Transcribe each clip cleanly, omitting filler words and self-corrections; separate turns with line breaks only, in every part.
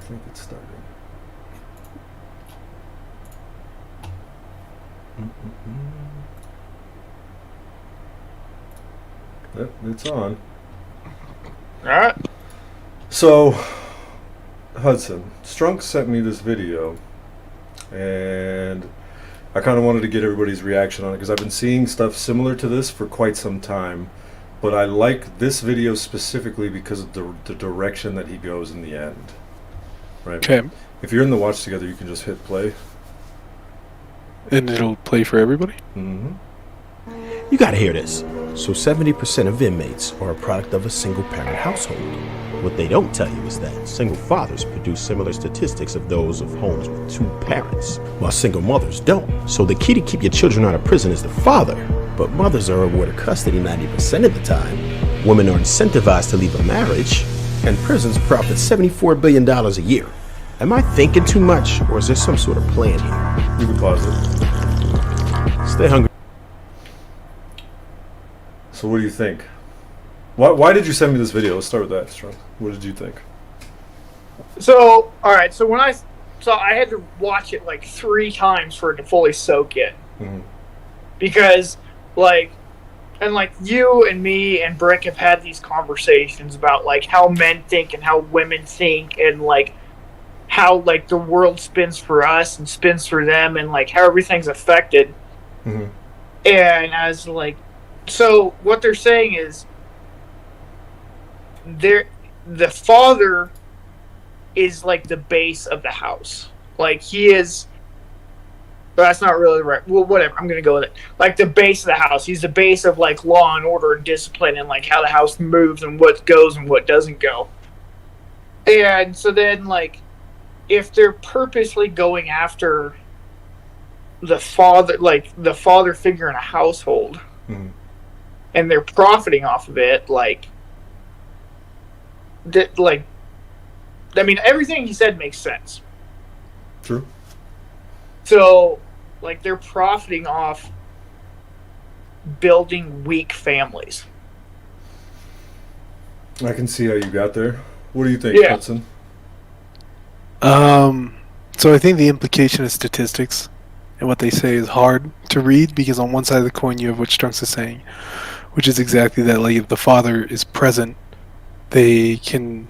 think it's starting. Yep, it's on.
All right.
So, Hudson, Strunk sent me this video, and I kind of wanted to get everybody's reaction on it because I've been seeing stuff similar to this for quite some time, but I like this video specifically because of the direction that he goes in the end. Right?
Okay.
If you're in the watch together, you can just hit play.
And it'll play for everybody?
Mm-hmm.
You gotta hear this. So 70% of inmates are a product of a single-parent household. What they don't tell you is that single fathers produce similar statistics of those of homes with two parents, while single mothers don't. So the key to keep your children out of prison is the father, but mothers are awarded custody 90% of the time. Women are incentivized to leave a marriage, and prisons profit $74 billion a year. Am I thinking too much, or is there some sort of plan here?
You can pause it.
Stay hungry.
So what do you think? Why did you send me this video? Let's start with that, Strunk. What did you think?
So, all right. So I had to watch it like 3 times for it to fully soak in, because like you and me and Brick have had these conversations about like how men think and how women think, and like how like the world spins for us and spins for them, and like how everything's affected.
Mm-hmm.
And as like, so what they're saying is, the father is like the base of the house. Like he is, but that's not really right. Well, whatever. I'm gonna go with it. Like the base of the house. He's the base of like law and order and discipline, and like how the house moves and what goes and what doesn't go. And so then, like, if they're purposely going after the father, like the father figure in a household, and they're profiting off of it, like, I mean, everything he said makes sense.
True.
So, like, they're profiting off building weak families.
I can see how you got there. What do you think,
Yeah.
Hudson?
So I think the implication of statistics and what they say is hard to read, because on one side of the coin you have what Strunks is saying, which is exactly that. Like, if the father is present, they can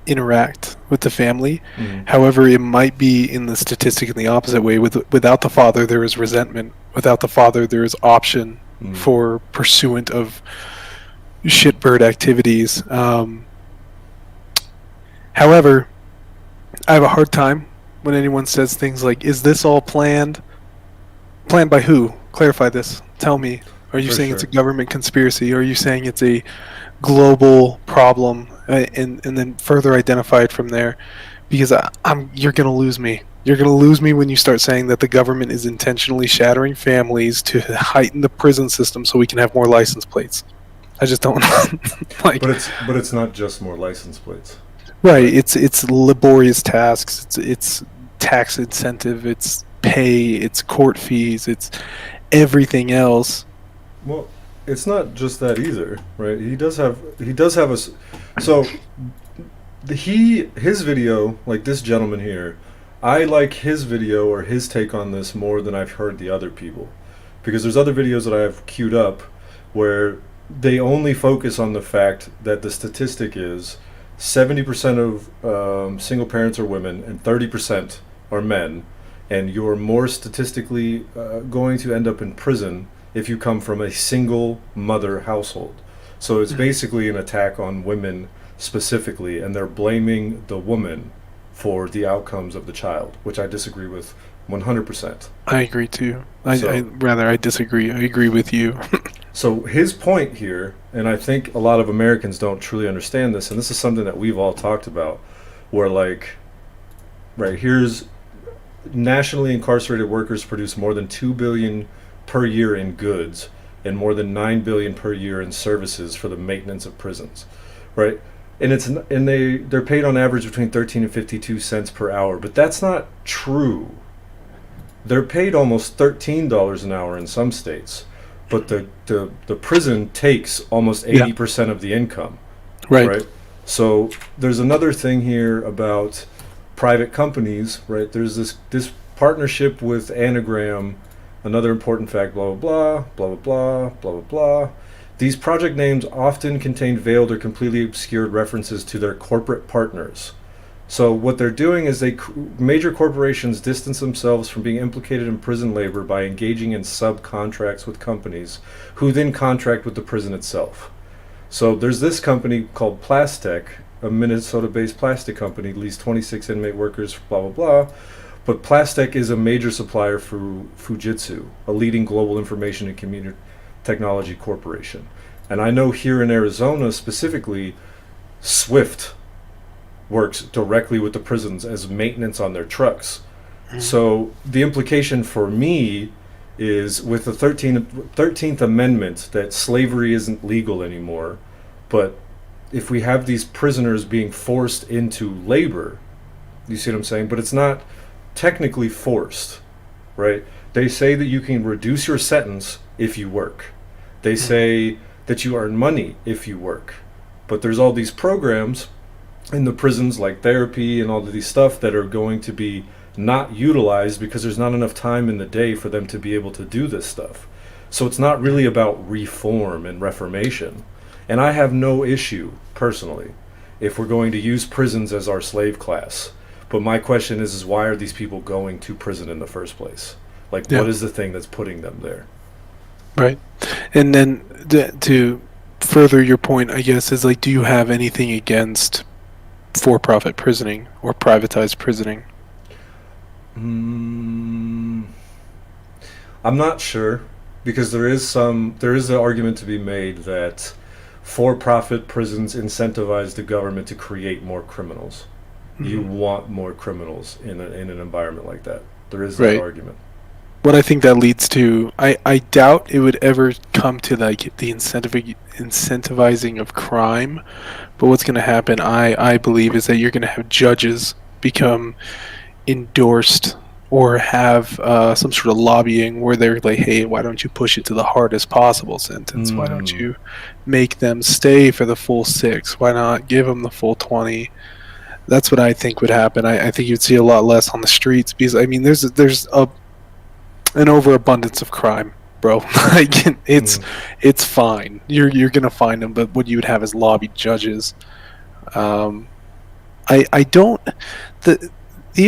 interact with the family. However, it might be in the statistic in the opposite way. Without the father, there is resentment. Without the father, there is option for pursuant of shitbird activities. However, I have a hard time when anyone says things like, is this all planned? Planned by who? Clarify this. Tell me. Are you saying it's a government conspiracy? Or are you saying it's a global problem, and then further identify it from there? Because you're going to lose me. You're going to lose me when you start saying that the government is intentionally shattering families to heighten the prison system so we can have more license plates. I just don't like.
But it's not just more license plates.
Right. It's laborious tasks. It's tax incentive. It's pay. It's court fees. It's everything else.
Well, it's not just that either, right? He does have a so his video, like this gentleman here, I like his video or his take on this more than I've heard the other people, because there's other videos that I have queued up where they only focus on the fact that the statistic is 70% of single parents are women and 30% are men, and you're more statistically going to end up in prison if you come from a single mother household. So it's basically an attack on women specifically, and they're blaming the woman for the outcomes of the child, which I disagree with 100%.
I agree too. I disagree. I agree with you.
So his point here, and I think a lot of Americans don't truly understand this, and this is something that we've all talked about, where like, right, here's nationally incarcerated workers produce more than 2 billion per year in goods and more than 9 billion per year in services for the maintenance of prisons, right? And they're paid on average between 13 and 52 cents per hour, but that's not true. They're paid almost $13 an hour in some states, but the prison takes almost 80% of the income,
right?
So there's another thing here about private companies, right? There's this partnership with Anagram, another important fact, blah, blah, blah, blah, blah, blah, blah, blah. These project names often contain veiled or completely obscured references to their corporate partners. So what they're doing is major corporations distance themselves from being implicated in prison labor by engaging in subcontracts with companies who then contract with the prison itself. So there's this company called Plastech, a Minnesota-based plastic company, leads 26 inmate workers, blah, blah, blah. But Plastech is a major supplier for Fujitsu, a leading global information and community technology corporation. And I know here in Arizona specifically, Swift works directly with the prisons as maintenance on their trucks. So the implication for me is with the 13th Amendment that slavery isn't legal anymore, but if we have these prisoners being forced into labor, you see what I'm saying? But it's not technically forced, right? They say that you can reduce your sentence if you work. They say that you earn money if you work. But there's all these programs in the prisons like therapy and all of these stuff that are going to be not utilized because there's not enough time in the day for them to be able to do this stuff. So it's not really about reform and reformation. And I have no issue, personally, if we're going to use prisons as our slave class. But my question is why are these people going to prison in the first place? Like, what is the thing that's putting them there?
Right. And then to further your point, I guess, is like, do you have anything against for-profit prisoning or privatized prisoning?
I'm not sure, because there is an argument to be made that for-profit prisons incentivize the government to create more criminals. Mm-hmm. You want more criminals in an environment like that. There is that argument.
What I think that leads to, I doubt it would ever come to like the incentivizing of crime, but what's going to happen, I believe, is that you're going to have judges become endorsed or have some sort of lobbying where they're like, hey, why don't you push it to the hardest possible sentence? Why don't you make them stay for the full 6? Why not give them the full 20? That's what I think would happen. I think you'd see a lot less on the streets because, I mean, there's an overabundance of crime, bro. Like, it's fine. You're gonna find them, but what you would have is lobbied judges. I don't. The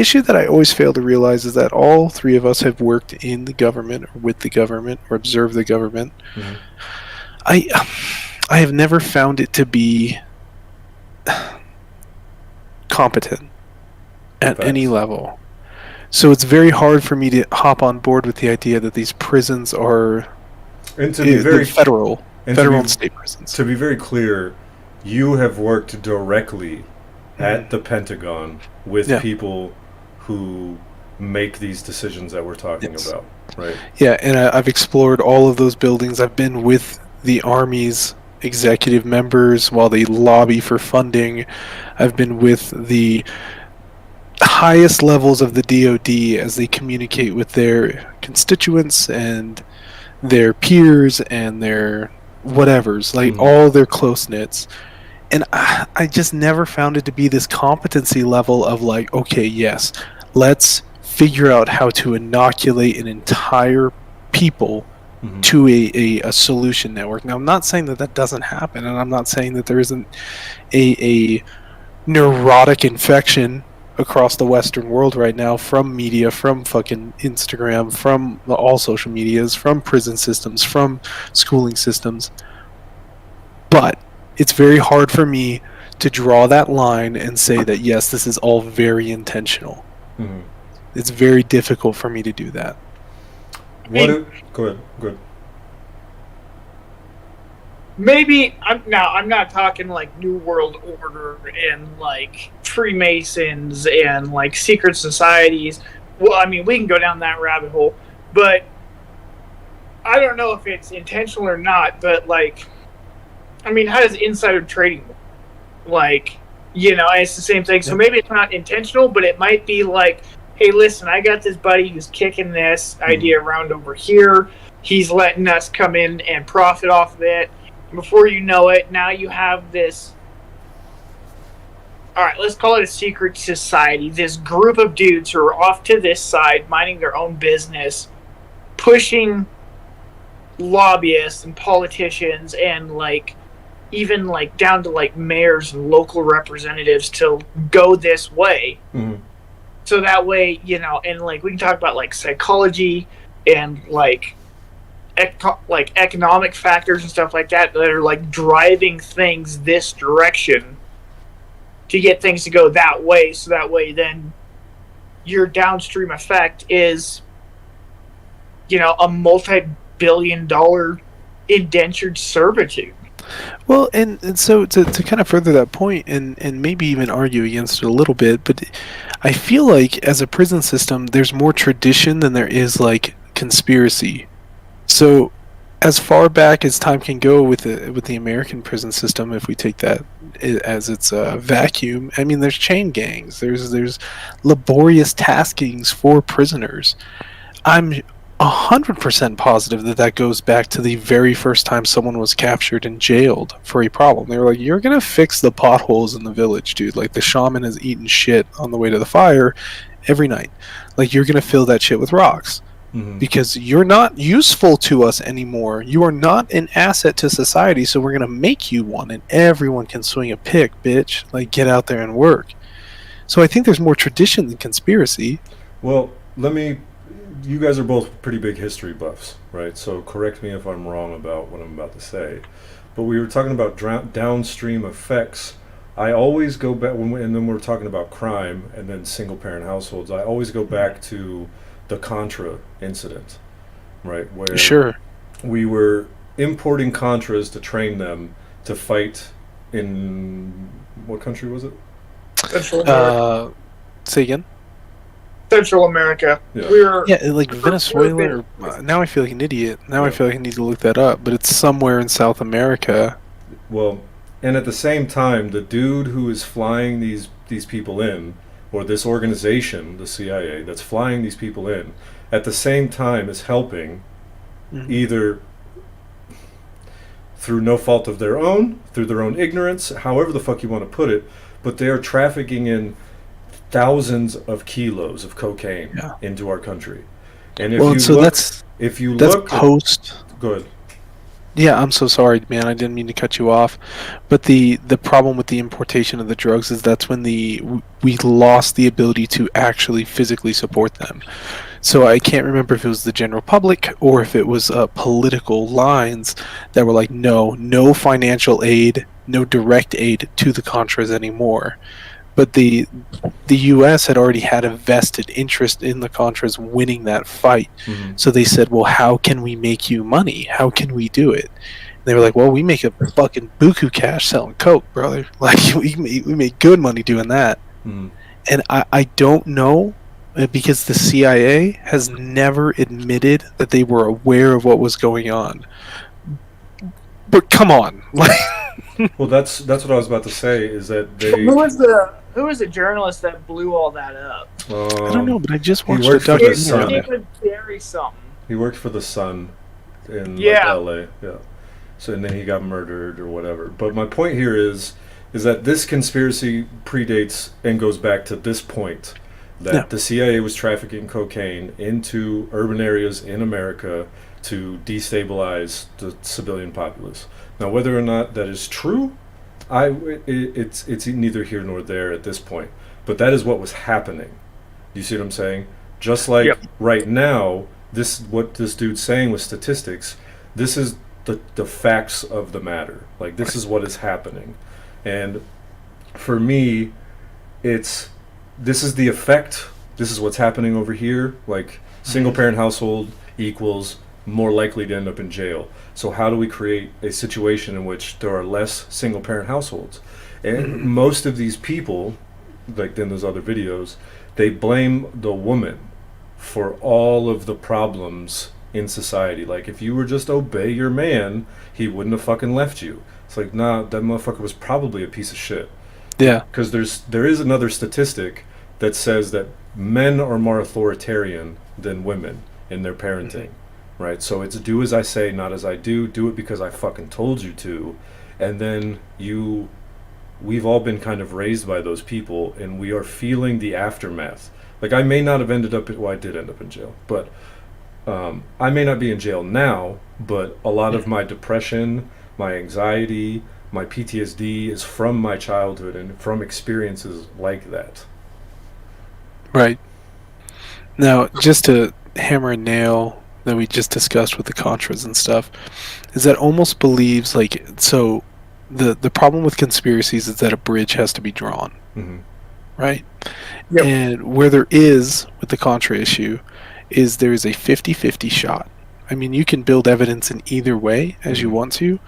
issue that I always fail to realize is that all three of us have worked in the government or with the government or observed the government. Mm-hmm. I have never found it to be competent at any level. So it's very hard for me to hop on board with the idea that these prisons are federal and state prisons.
To be very clear, you have worked directly at the Pentagon with people who make these decisions that we're talking about, right?
Yeah, and I've explored all of those buildings. I've been with the Army's executive members while they lobby for funding. I've been with the highest levels of the DoD as they communicate with their constituents and their peers and their whatevers, like all their close-knits. And I just never found it to be this competency level of like, okay, yes, let's figure out how to inoculate an entire people to a solution network. Now, I'm not saying that doesn't happen, and I'm not saying that there isn't a neurotic infection across the Western world right now from media, from fucking Instagram, from all social medias, from prison systems, from schooling systems. But it's very hard for me to draw that line and say that, yes, this is all very intentional. Mm-hmm. It's very difficult for me to do that.
Go ahead.
Maybe I'm not talking like New World Order and like Freemasons and like secret societies. Well, I mean, we can go down that rabbit hole, but I don't know if it's intentional or not. But like, I mean, how does insider trading work? Like, you know, it's the same thing. So maybe it's not intentional, but it might be like, hey, listen, I got this buddy who's kicking this idea around over here. He's letting us come in and profit off of it. Before you know it, now you have this all right, let's call it a secret society. This group of dudes who are off to this side, minding their own business, pushing lobbyists and politicians and like even like down to like mayors and local representatives to go this way.
Mm-hmm.
So that way, you know, and like we can talk about like psychology and like economic factors and stuff like that that are like driving things this direction to get things to go that way. So that way, then your downstream effect is, you know, a multi-billion-dollar indentured servitude.
Well, and so to kind of further that point and maybe even argue against it a little bit, but I feel like as a prison system, there's more tradition than there is like conspiracy. So as far back as time can go with the American prison system, if we take that as its vacuum, I mean, there's chain gangs, there's laborious taskings for prisoners. I'm 100% positive that goes back to the very first time someone was captured and jailed for a problem. They were like, "You're gonna fix the potholes in the village, dude. Like the shaman has eaten shit on the way to the fire every night. Like you're gonna fill that shit with rocks." Because you're not useful to us anymore. You are not an asset to society, so we're gonna make you one, and everyone can swing a pick, bitch. Like, get out there and work. So I think there's more tradition than conspiracy.
Well, you guys are both pretty big history buffs, right? So correct me if I'm wrong about what I'm about to say. But we were talking about downstream effects. I always go back, and then we're talking about crime and then single-parent households. I always go back to the Contra incident, right? Where
Sure.
we were importing Contras to train them to fight in, what country was it?
Central America.
Say again?
Central America.
Yeah.
Yeah, like Venezuela. Now I feel like an idiot. Now I feel like I need to look that up. But it's somewhere in South America.
Well, and at the same time, the dude who is flying these people in, or this organization, the CIA, that's flying these people in, at the same time is helping, either through no fault of their own, through their own ignorance, however the fuck you want to put it, but they are trafficking in thousands of kilos of cocaine into our country. And if you look,
post.
Go ahead.
Yeah, I'm so sorry, man. I didn't mean to cut you off. But the problem with the importation of the drugs is that's when we lost the ability to actually physically support them. So I can't remember if it was the general public or if it was political lines that were like, no financial aid, no direct aid to the Contras anymore. But the U.S. had already had a vested interest in the Contras winning that fight. So they said, well, how can we make you money? How can we do it? And they were like, well, we make a fucking buku cash selling coke, brother. Like, we make good money doing that. And I don't know, because the CIA has never admitted that they were aware of what was going on. But come on.
Well, that's what I was about to say, is that they...
Who was the journalist that blew all that up?
I don't know, but I just watched
a documentary. He worked for the Sun in LA. Yeah. So and then he got murdered or whatever. But my point here is that this conspiracy predates and goes back to this point, that the CIA was trafficking cocaine into urban areas in America to destabilize the civilian populace. Now, whether or not that is true, it's neither here nor there at this point. But that is what was happening. You see what I'm saying? Just like right now, what this dude's saying with statistics, this is the facts of the matter. Like, this is what is happening. And for me, this is the effect. This is what's happening over here. Like, single parent household equals more likely to end up in jail. So how do we create a situation in which there are less single parent households? And most of these people, like in those other videos, they blame the woman for all of the problems in society. Like, if you were just obey your man, he wouldn't have fucking left you. It's like, nah, that motherfucker was probably a piece of shit.
Yeah.
Because there is another statistic that says that men are more authoritarian than women in their parenting. Right, so it's do as I say, not as I do. Do it because I fucking told you to, and then you we've all been kind of raised by those people, and we are feeling the aftermath. Like, I may not have ended up, well, I did end up in jail, but I may not be in jail now, but a lot of my depression, my anxiety, my PTSD is from my childhood and from experiences like that.
Right. Now, just to hammer a nail that we just discussed with the Contras and stuff, is that almost believes, like, so the problem with conspiracies is that a bridge has to be drawn,
Mm-hmm.
right?
Yep.
And where there is, with the Contra issue, is there is a 50-50 shot. I mean, you can build evidence in either way as you want to,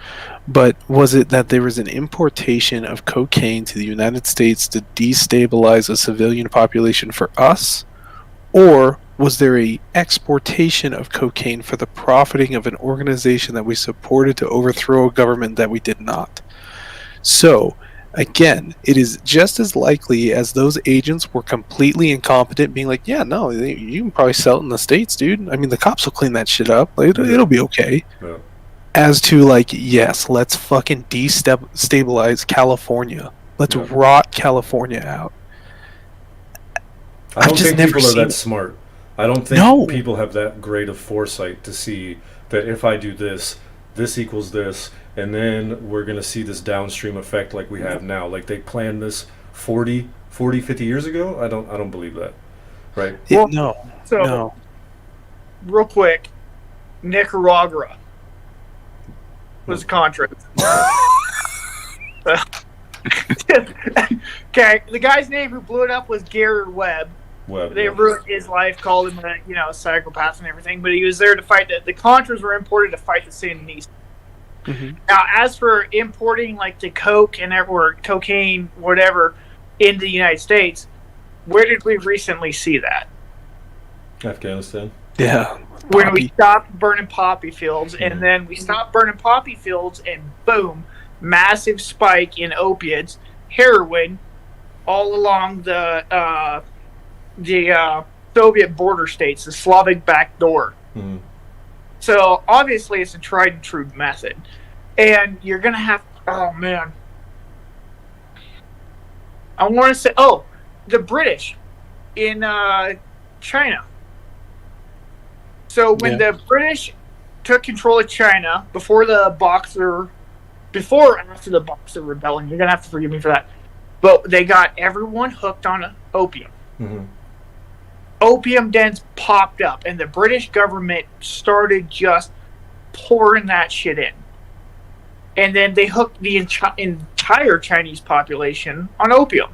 but was it that there was an importation of cocaine to the United States to destabilize a civilian population for us, or was there a exportation of cocaine for the profiting of an organization that we supported to overthrow a government that we did not? So, again, it is just as likely as those agents were completely incompetent, being like, yeah, no, you can probably sell it in the States, dude. I mean, the cops will clean that shit up. It'll be okay.
Yeah.
As to, like, yes, let's fucking destabilize California. Let's rot California out.
I don't
just
think
never
people are
seen
that
it.
smart. I don't think
No.
people have that great of foresight to see that if I do this, this equals this, and then we're going to see this downstream effect like we have now. Like, they planned this 40, 50 years ago? I don't believe that. Right?
Yeah,
Well,
no. No.
Real quick, Nicaragua was Contra. Okay, the guy's name who blew it up was Gary Webb. They ruined his life, called him a psychopath and everything, but he was there to fight the Contras were imported to fight the Sandinistas.
Mm-hmm.
Now, as for importing like the coke and or cocaine, whatever, into the United States, where did we recently see that?
Afghanistan.
Yeah.
When we stopped burning poppy fields, and then we stopped burning poppy fields, and boom, massive spike in opiates, heroin, all along the Soviet border states, the Slavic back door.
Mm-hmm.
So obviously, it's a tried and true method, and you're gonna have. Oh man, I want to say. Oh, the British in China. So when the British took control of China before and after the Boxer Rebellion, you're gonna have to forgive me for that, but they got everyone hooked on opium.
Mm-hmm.
Opium dens popped up, and the British government started just pouring that shit in. And then they hooked the entire Chinese population on opium.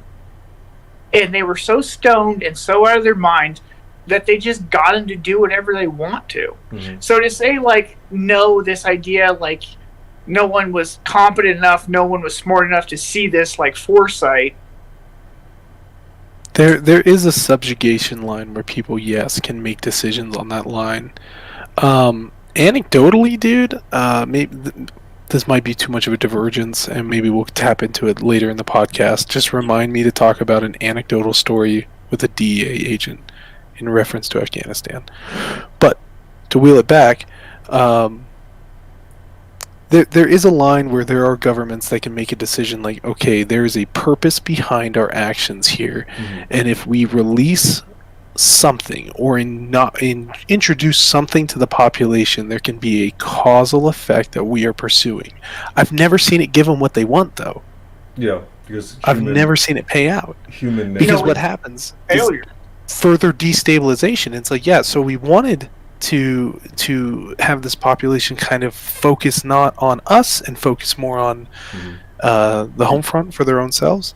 And they were so stoned and so out of their mind that they just got them to do whatever they want to.
Mm-hmm.
So to say, like, no, this idea, like, no one was competent enough, no one was smart enough to see this, like, foresight.
There is a subjugation line where people, yes, can make decisions on that line. Anecdotally, dude, maybe this might be too much of a divergence, and maybe we'll tap into it later in the podcast. Just remind me to talk about an anecdotal story with a DEA agent in reference to Afghanistan. But to wheel it back, there is a line where there are governments that can make a decision like, okay, there is a purpose behind our actions here, and if we release something or introduce something to the population, there can be a causal effect that we are pursuing. I've never seen it give them what they want, though.
Yeah, because
I've never seen it pay out.
Human nature.
Because what happens
Failure.
is further destabilization. It's like, yeah, so we wanted to have this population kind of focus not on us and focus more on the home front for their own selves.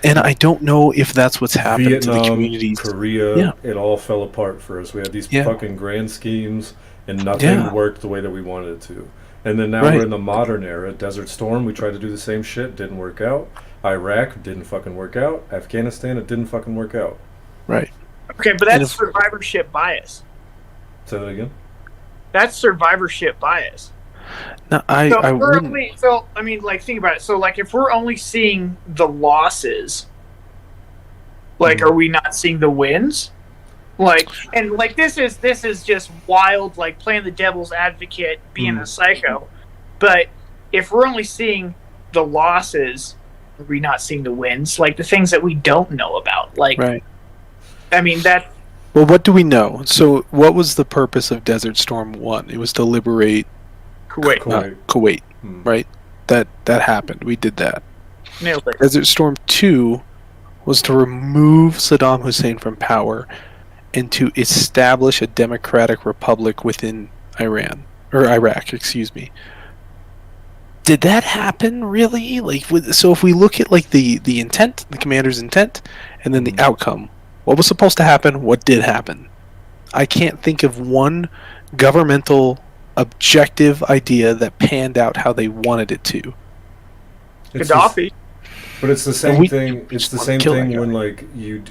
And I don't know if that's what's happened
Vietnam,
to the communities.
Korea, it all fell apart for us. We had these fucking grand schemes, and nothing worked the way that we wanted it to. And then now we're in the modern era. Desert Storm, we tried to do the same shit, didn't work out. Iraq, didn't fucking work out. Afghanistan, it didn't fucking work out.
Right.
Okay, but that's survivorship bias.
Say that again?
That's survivorship bias.
No, I wouldn't.
I mean, like, think about it. So, like, if we're only seeing the losses, like, are we not seeing the wins? Like, and like, this is just wild, like, playing the devil's advocate, being a psycho. But if we're only seeing the losses are we not seeing the wins? Like the things that we don't know about. Like,
Right.
I mean, that.
Well, what do we know? So, what was the purpose of Desert Storm 1? It was to liberate
Kuwait.
Kuwait,
Hmm.
right? That happened. We did that.
Nailed it.
Desert Storm 2 was to remove Saddam Hussein from power and to establish a democratic republic within Iraq, excuse me. Did that happen really? Like, so if we look at like the intent, the commander's intent, and then the outcome, what was supposed to happen? What did happen? I can't think of one governmental objective idea that panned out how they wanted it to.
It's
Gaddafi.
But it's the same
We
thing. It's
just
the
wanna
same
kill that
thing
guy.
when like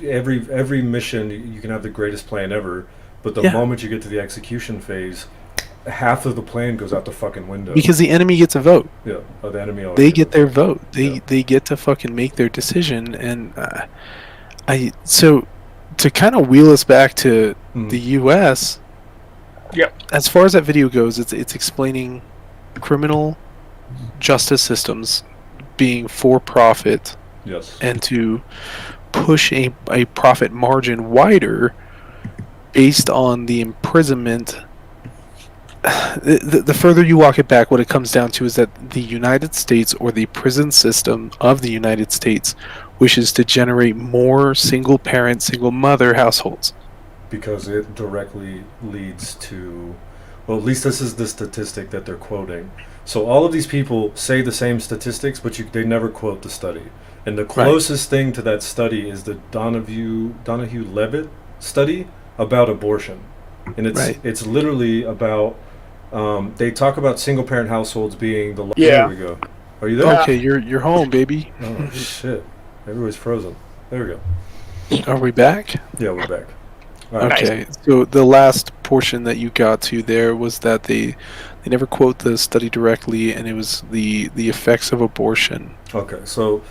every mission you can have the greatest plan ever, but the
Yeah.
moment you get to the execution phase, half of the plan goes out the fucking window.
Because the enemy gets a vote.
yeah, the enemy always
They
gets
get
it.
their vote.
Yeah.
They get to fucking make their decision. And so to kind of wheel us back to
Mhm.
the U.S.
Yep.
As far as that video goes, it's explaining criminal justice systems being for profit
Yes.
and to push a profit margin wider based on the imprisonment. The further you walk it back, what it comes down to is that the United States, or the prison system of the United States, wishes to generate more single parent, single mother households.
Because it directly leads to, well, at least this is the statistic that they're quoting. So all of these people say the same statistics, but they never quote the study. And the closest thing to that study is the Donahue-Levitt study about abortion. And it's literally about, they talk about single parent households being the...
Yeah.
There we go. Are you there?
Okay, you're home, baby.
Oh, shit. Everybody's frozen. There we go.
Are we back?
Yeah, we're back. All right.
Okay, so the last portion that you got to there was that they never quote the study directly, and it was the effects of abortion.
Okay, so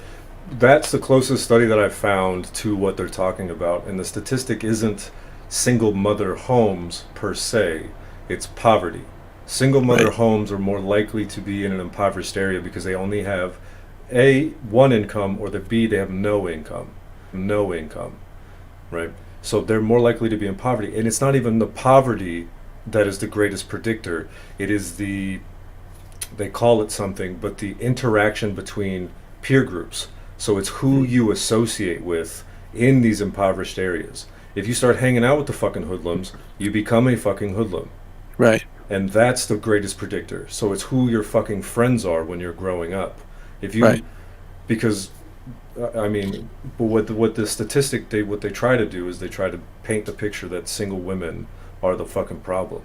that's the closest study that I've found to what they're talking about, and the statistic isn't single mother homes per se, it's poverty. Single mother
Right.
homes are more likely to be in an impoverished area because they only have A, one income, or the B, they have no income. No income, right? So they're more likely to be in poverty, and it's not even the poverty that is the greatest predictor. It is they call it something, but the interaction between peer groups. So it's who you associate with in these impoverished areas. If you start hanging out with the fucking hoodlums, you become a fucking hoodlum.
Right.
And that's the greatest predictor. So it's who your fucking friends are when you're growing up. If you,
Right.
because, I mean, but what the statistic what they try to do is they try to paint the picture that single women are the fucking problem.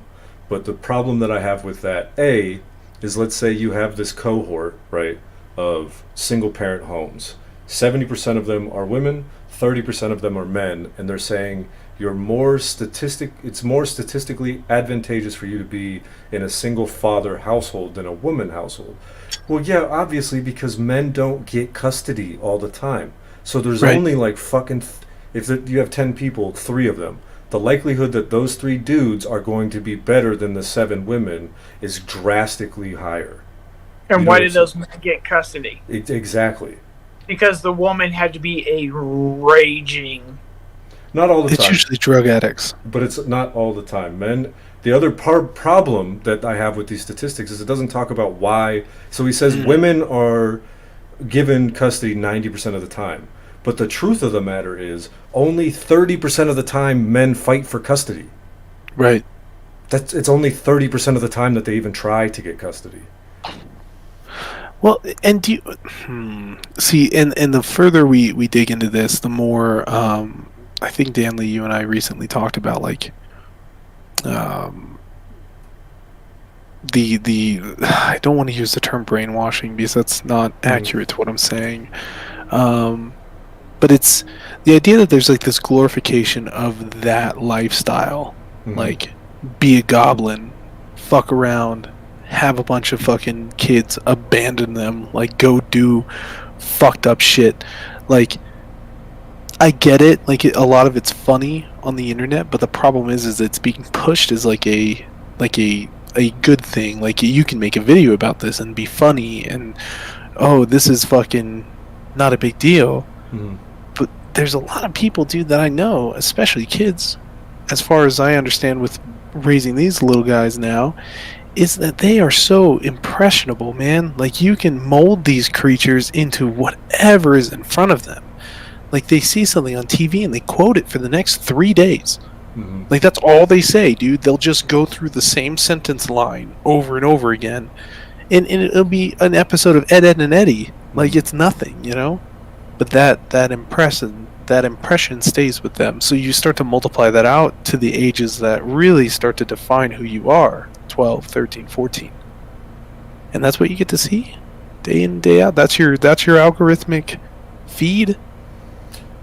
But the problem that I have with that, A, is let's say you have this cohort, right, of single parent homes. 70% of them are women, 30% of them are men, and they're saying it's more statistically advantageous for you to be in a single father household than a woman household. Well, yeah, obviously, because men don't get custody all the time. So there's
Right.
only like fucking, you have 10 people, 3 of them. The likelihood that those 3 dudes are going to be better than the 7 women is drastically higher.
And
You
why
know,
did those men get custody?
Exactly.
Because the woman had to be a raging.
Not all the
It's
time.
usually drug addicts.
But it's not all the time. Men, the other problem that I have with these statistics is it doesn't talk about why. So he says women are given custody 90% of the time. But the truth of the matter is only 30% of the time men fight for custody.
Right.
It's only 30% of the time that they even try to get custody.
Well, and do you see? And the further we dig into this, the more I think Danley, you and I recently talked about like the I don't want to use the term brainwashing because that's not accurate to what I'm saying. But it's the idea that there's like this glorification of that lifestyle,
Mhm.
like be a goblin, fuck around, have a bunch of fucking kids, abandon them, like go do fucked up shit. Like I get it, like a lot of it's funny on the internet, but the problem is it's being pushed as like a good thing. Like you can make a video about this and be funny and oh, this is fucking not a big deal.
Mhm.
But there's a lot of people, dude, that I know, especially kids, as far as I understand with raising these little guys now, is that they are so impressionable, man. Like, you can mold these creatures into whatever is in front of them. Like, they see something on TV and they quote it for the next 3 days.
Mhm.
Like, that's all they say, dude. They'll just go through the same sentence line over and over again. And it'll be an episode of Ed, Ed, and Eddie. Like, it's nothing, you know? But that impression stays with them. So you start to multiply that out to the ages that really start to define who you are. 12, 13, 14. And that's what you get to see day in, day out. That's your algorithmic feed.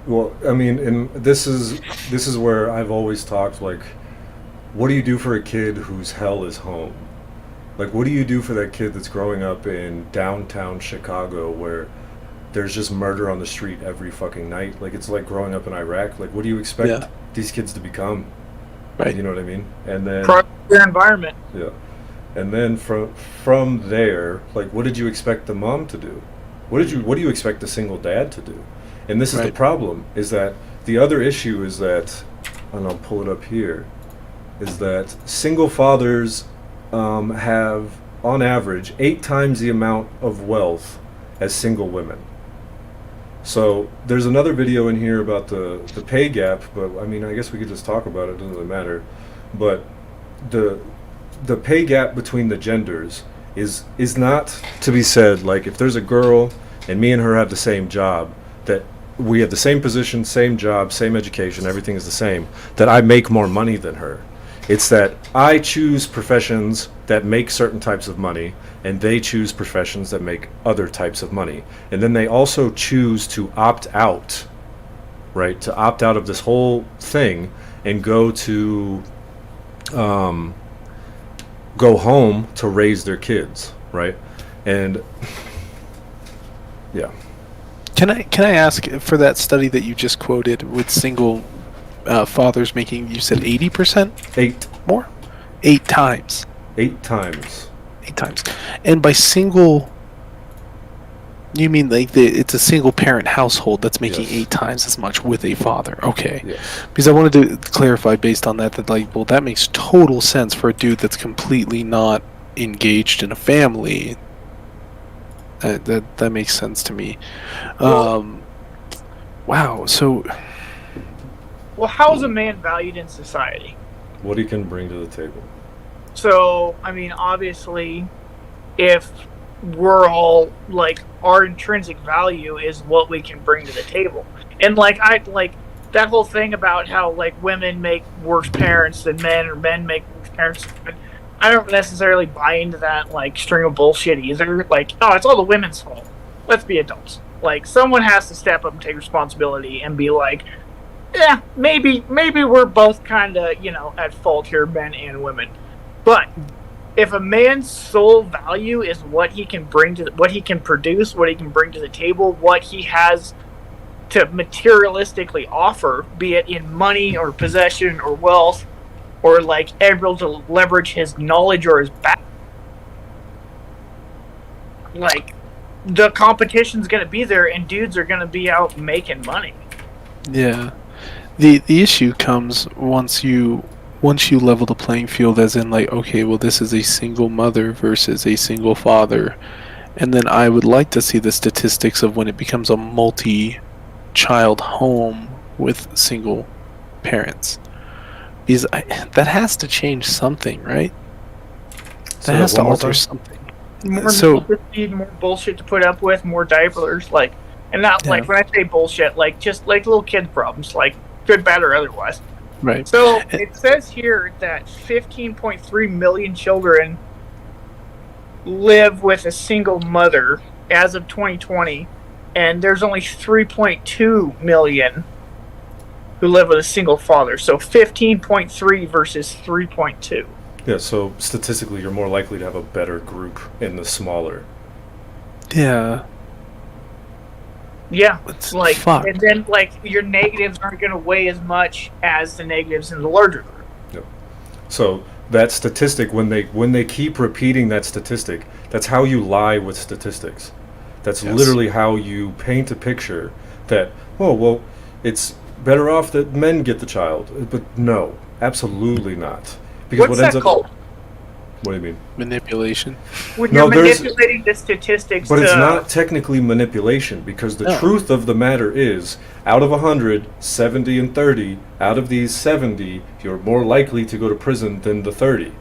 Well, I mean, and this is where I've always talked, like, what do you do for a kid whose hell is home? Like, what do you do for that kid that's growing up in downtown Chicago where there's just murder on the street every fucking night? Like, it's like growing up in Iraq. Like, what do you expect these kids to become?
Right.
You know what I mean? And then
Their environment.
yeah, and then from there, like, what did you expect the mom to do? What do you expect the single dad to do? And this is the
Right.
problem, is that the other issue is that, and I'll pull it up here, is that single fathers have, on average, 8 times the amount of wealth as single women. So there's another video in here about the pay gap, but I mean, I guess we could just talk about it. It doesn't really matter. But the pay gap between the genders is not to be said, like, if there's a girl and me and her have the same job, that we have the same position, same job, same education, everything is the same, that I make more money than her. It's that I choose professions that make certain types of money, and they choose professions that make other types of money. And then they also choose to opt out, right? To opt out of this whole thing and go home to raise their kids, right? And yeah.
Can I ask, for that study that you just quoted with single fathers making, you said 80%
8
more? 8 times.
8 times.
8 times. And by single, you mean like it's a single parent household that's making
Yes.
8 times as much with a father. Okay.
Yes.
Because I wanted to clarify based on that, like, well, that makes total sense for a dude that's completely not engaged in a family. That makes sense to me. Wow. So,
Well, how is a man valued in society?
What he can bring to the table.
So, I mean, obviously, if we're all like, our intrinsic value is what we can bring to the table, and like that whole thing about how like women make worse parents than men, or men make worse parents. I don't necessarily buy into that like string of bullshit either. Like, oh, it's all the women's fault. Let's be adults. Like, someone has to step up and take responsibility and be like, yeah, maybe we're both kind of, at fault here, men and women. But if a man's sole value is what he can bring to, what he can produce, what he can bring to the table, what he has to materialistically offer, be it in money or possession or wealth, or like able to leverage his knowledge or his back, like, the competition's going to be there, and dudes are going to be out making money.
yeah. The issue comes once you level the playing field, as in, like, okay, well, this is a single mother versus a single father, and then I would like to see the statistics of when it becomes a multi-child home with single parents, because that has to change something, right?
So
That has to
one more
alter
time?
something.
More
So-
need more bullshit to put up with, more diapers, like, and not
Yeah.
like, when I say bullshit, like, just like little kid problems, like good, bad, or otherwise.
Right.
So it says here that 15.3 million children live with a single mother as of 2020, and there's only 3.2 million who live with a single father. So 15.3 versus 3.2.
Yeah, so statistically, you're more likely to have a better group in the smaller.
Yeah.
Yeah,
It's
like,
fucked.
and then like your negatives aren't going to weigh as much as the negatives in the larger group.
So that statistic, when they keep repeating that statistic, that's how you lie with statistics. That's
Yes.
literally how you paint a picture that, oh, well, it's better off that men get the child. But no, absolutely not. Because
What's
what ends
that
up...
called?
What do you mean?
Manipulation.
When
No,
you're
there's...
manipulating the statistics
But
to...
it's not technically manipulation, because the
No.
truth of the matter is, out of 100, 70 and 30, out of these 70, you're more likely to go to prison than the 30.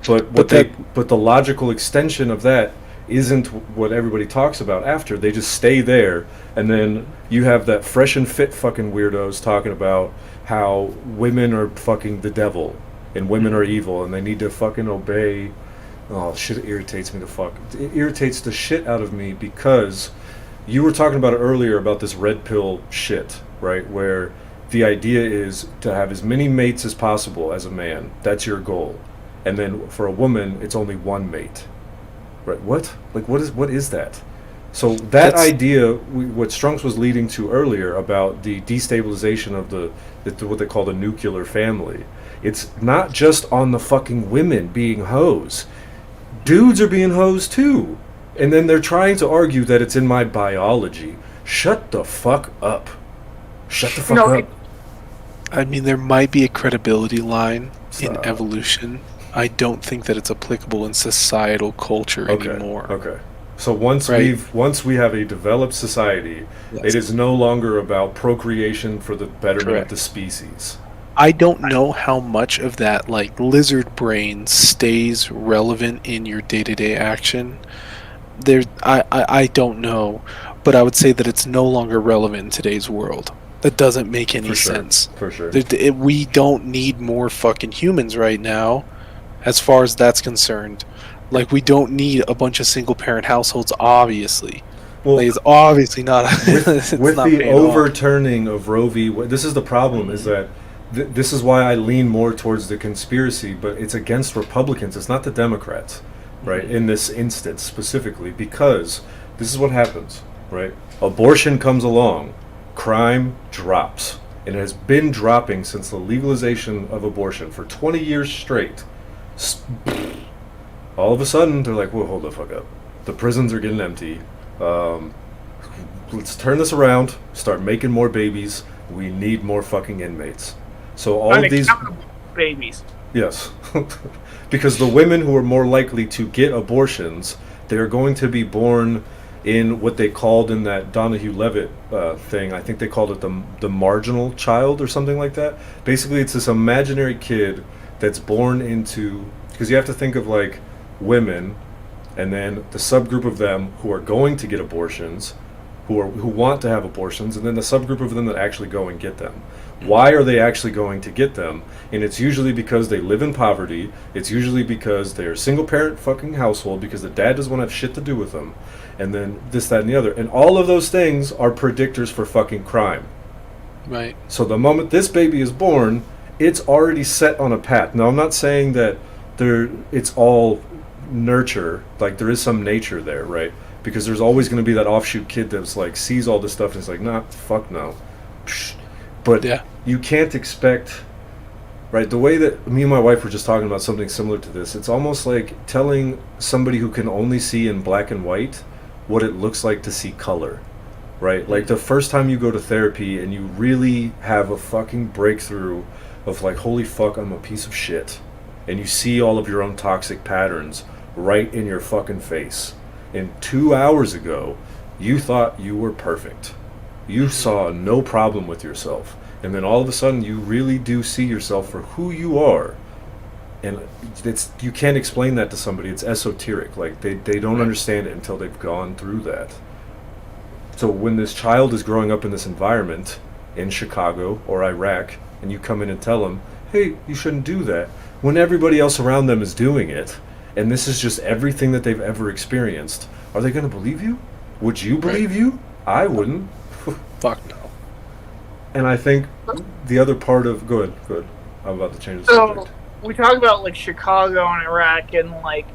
But the logical extension of that isn't what everybody talks about after. They just stay there, and then you have that fresh and fit fucking weirdos talking about how women are fucking the devil and women are evil and they need to fucking obey. Oh, shit irritates me to fuck. It irritates the shit out of me because you were talking about it earlier about this red pill shit, right? Where the idea is to have as many mates as possible as a man. That's your goal. And then for a woman, it's only one mate. Right? What? Like, what is that? So that idea, what Strunks was leading to earlier about the destabilization of what they call the nuclear family, it's not just on the fucking women being hoes. Dudes are being hoes too. And then they're trying to argue that it's in my biology. Shut the fuck up. Shut the fuck up.
I mean, there might be a credibility line in
Stop.
evolution. I don't think that it's applicable in societal culture anymore.
Okay. So once we have a developed society,
Yes.
it is no longer about procreation for the betterment
Correct.
of the species.
I don't know how much of that like lizard brain stays relevant in your day-to-day action. I don't know, but I would say that it's no longer relevant in today's world. That doesn't make any sense.
For sure.
We don't need more fucking humans right now, as far as that's concerned. Like, we don't need a bunch of single-parent households, obviously.
Well,
Like, it's obviously not...
with the overturning of Roe v. Wade, this is the problem, is that this is why I lean more towards the conspiracy, but it's against Republicans. It's not the Democrats, right, in this instance specifically, because this is what happens, right? Abortion comes along, crime drops, and it has been dropping since the legalization of abortion for 20 years straight. All of a sudden, they're like, whoa, hold the fuck up. The prisons are getting empty. Let's turn this around, start making more babies. We need more fucking inmates. So all of these
babies.
Yes. Because the women who are more likely to get abortions, they're going to be born in what they called in that Donahue Levitt thing, I think they called it the marginal child or something like that. Basically, it's this imaginary kid that's born into, because you have to think of like women and then the subgroup of them who are going to get abortions, who want to have abortions, and then the subgroup of them that actually go and get them. Why are they actually going to get them? And it's usually because they live in poverty. It's usually because they're a single parent fucking household because the dad doesn't want to have shit to do with them. And then this, that, and the other. And all of those things are predictors for fucking crime.
Right.
So the moment this baby is born, it's already set on a path. Now, I'm not saying that it's all nurture, like there is some nature there, right? Because there's always going to be that offshoot kid that's like sees all this stuff and is like, nah, fuck no. Psh. But you can't expect, right? The way that me and my wife were just talking about something similar to this, it's almost like telling somebody who can only see in black and white what it looks like to see color, right? Like the first time you go to therapy and you really have a fucking breakthrough of like, holy fuck, I'm a piece of shit. And you see all of your own toxic patterns right in your fucking face. And 2 hours ago, you thought you were perfect. You saw no problem with yourself. And then all of a sudden, you really do see yourself for who you are. And you can't explain that to somebody. It's esoteric. Like, they don't understand it until they've gone through that. So when this child is growing up in this environment, in Chicago or Iraq, and you come in and tell them, hey, you shouldn't do that, when everybody else around them is doing it, and this is just everything that they've ever experienced, are they going to believe you? Would you believe you? I wouldn't.
Fuck no.
And I think the other part of... Go ahead. I'm about to change the subject.
We talk about like Chicago and Iraq and like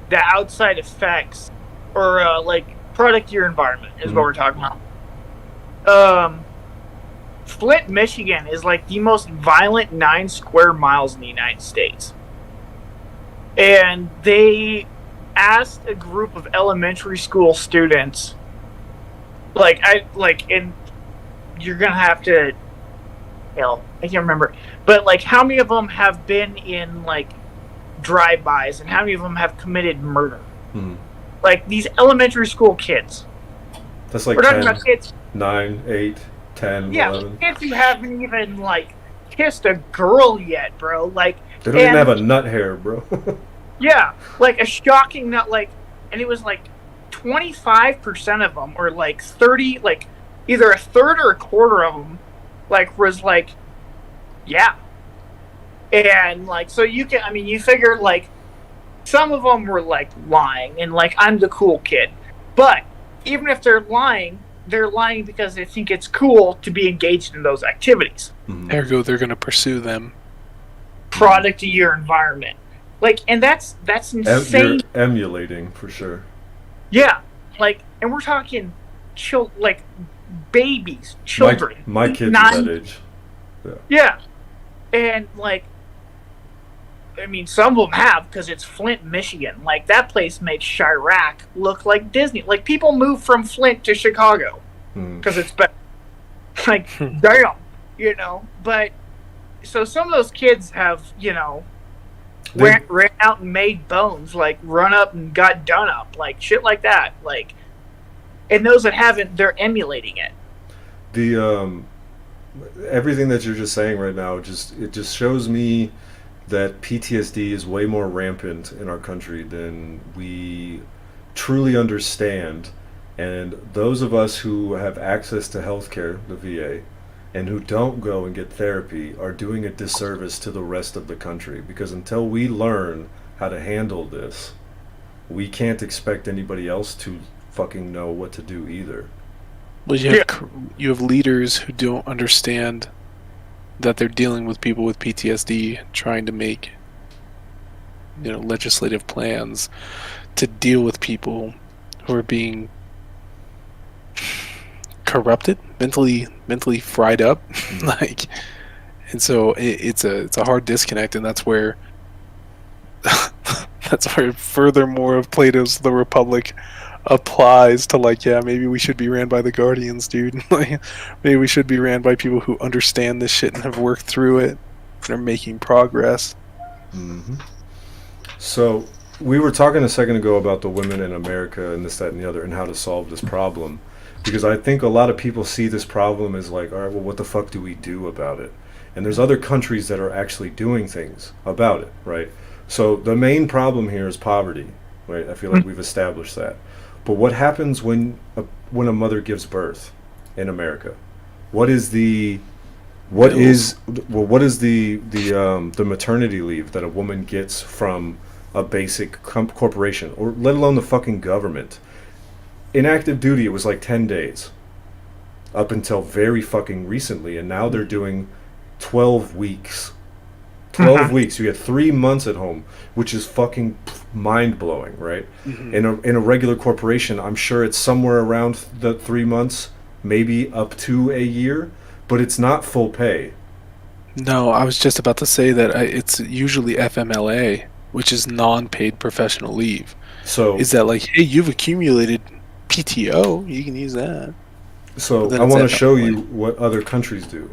the outside effects or like product of your environment is what we're talking about. Flint, Michigan is like the most violent 9 square miles in the United States. And they asked a group of elementary school students and you're gonna have to. Hell, I can't remember, but like, how many of them have been in like drive-bys, and how many of them have committed murder?
Hmm.
Like these elementary school kids.
That's like
We're talking
10,
about kids.
9, 8, 10,
Yeah,
11.
kids who haven't even like kissed a girl yet, bro. Like,
They don't even have a nut hair, bro.
yeah, like a shocking nut. Like, and it was like 25% of them, or like 30, like either a third or a quarter of them, like was like, yeah, and like, so you can, I mean, you figure like some of them were like lying, and like, I'm the cool kid, but even if they're lying because they think it's cool to be engaged in those activities.
Mhm.
Ergo, they're going to pursue them.
Product of your environment, like, and that's insane.
You're emulating for sure.
Yeah, like, and we're talking like babies, children.
My kids
nine,
are that age.
Yeah, and like, I mean, some of them have, because it's Flint, Michigan. Like, that place makes Chirac look like Disney. Like, people move from Flint to Chicago because it's better. Like, damn, you know. But so some of those kids have, you know, ran out and made bones, like run up and got done up, like shit like that. Like, and those that haven't, they're emulating it.
The everything that you're just saying right now, it just shows me that PTSD is way more rampant in our country than we truly understand. And those of us who have access to healthcare, the VA, and who don't go and get therapy are doing a disservice to the rest of the country, because until we learn how to handle this, we can't expect anybody else to fucking know what to do either.
Well, you have leaders who don't understand that they're dealing with people with PTSD, trying to make, you know, legislative plans to deal with people who are being corrupted, mentally fried up, like, and so it's a hard disconnect, and that's where furthermore of Plato's The Republic applies to, like, yeah, maybe we should be ran by the Guardians, dude. Like, maybe we should be ran by people who understand this shit and have worked through it and are making progress.
Mm-hmm. So we were talking a second ago about the women in America and this, that, and the other, and how to solve this problem, because I think a lot of people see this problem as like, all right, well, what the fuck do we do about it? And there's other countries that are actually doing things about it, right? So the main problem here is poverty, right? I feel like we've established that. But what happens when a mother gives birth in America? What is the maternity leave that a woman gets from a basic corporation, or let alone the fucking government? In active duty, it was like 10 days up until very fucking recently, and now they're doing 12 weeks. 12 weeks. You get 3 months at home, which is fucking mind-blowing, right? Mm-hmm. In a regular corporation, I'm sure it's somewhere around the 3 months, maybe up to a year, but it's not full pay.
No, I was just about to say that it's usually FMLA, which is non-paid professional leave.
So
is that like, hey, you've accumulated PTO, you can use that.
So I want to show you what other countries do.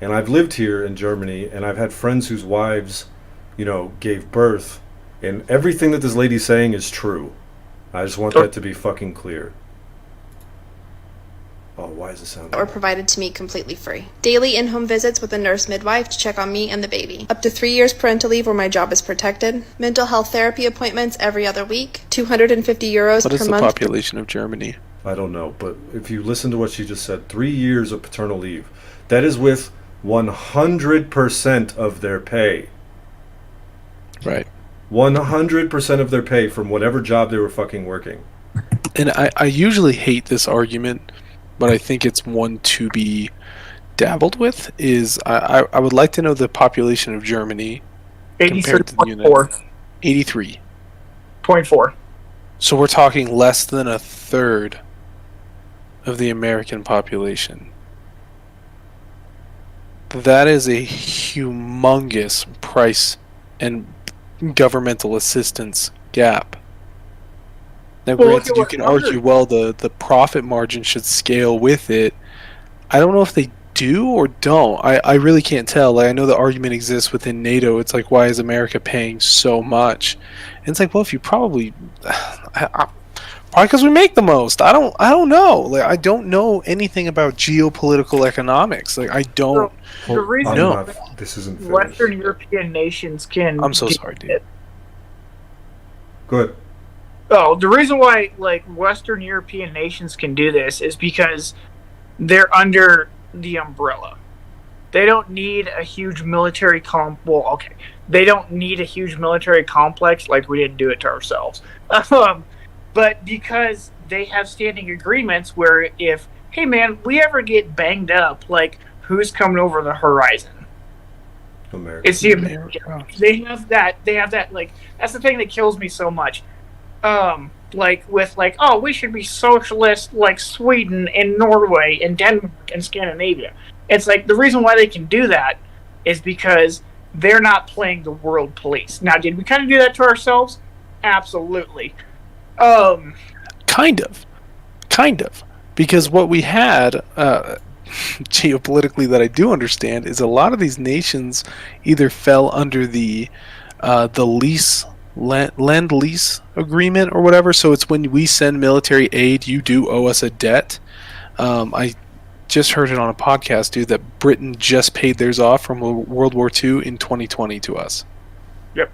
And I've lived here in Germany, and I've had friends whose wives, you know, gave birth, and everything that this lady's saying is true. I just want that to be fucking clear. Oh, why is it sound?
Or provided to me completely free. Daily in-home visits with a nurse midwife to check on me and the baby. Up to 3 years parental leave where my job is protected. Mental health therapy appointments every other week. €250 per month.
What is the population of Germany?
I don't know, but if you listen to what she just said, 3 years of paternal leave. That is with 100% of their pay.
Right.
100% of their pay from whatever job they were fucking working.
And I usually hate this argument, but I think it's one to be dabbled with. Is I would like to know the population of Germany compared to the United States. 83.4. So we're talking less than a third of the American population. That is a humongous price and governmental assistance gap. Now,
Well, look
granted,
at
you
what
can
Hunger.
argue, well, the profit margin should scale with it. I don't know if they do or don't. I really can't tell. Like, I know the argument exists within NATO. It's like, why is America paying so much? And it's like, well, if you probably, probably because we make the most. I don't know. Like, I don't know anything about geopolitical economics. Like, I don't
So the reason
know.
This isn't finished.
Western European nations can
I'm so
do
sorry, dude.
it.
Go ahead.
Oh, the reason why like Western European nations can do this is because they're under the umbrella. They don't need a huge military well, okay. They don't need a huge military complex like we didn't do it to ourselves. But because they have standing agreements where if, hey man, we ever get banged up, like who's coming over the horizon?
America.
It's the American. They have that like that's the thing that kills me so much. Like with like, oh, we should be socialist like Sweden and Norway and Denmark and Scandinavia. It's like the reason why they can do that is because they're not playing the world police. Now, did we kind of do that to ourselves? Absolutely.
Kind of, because what we had geopolitically that I do understand is a lot of these nations either fell under the lend lease agreement or whatever. So it's when we send military aid, you do owe us a debt. I just heard it on a podcast, dude, that Britain just paid theirs off from World War II in 2020 to us.
Yep.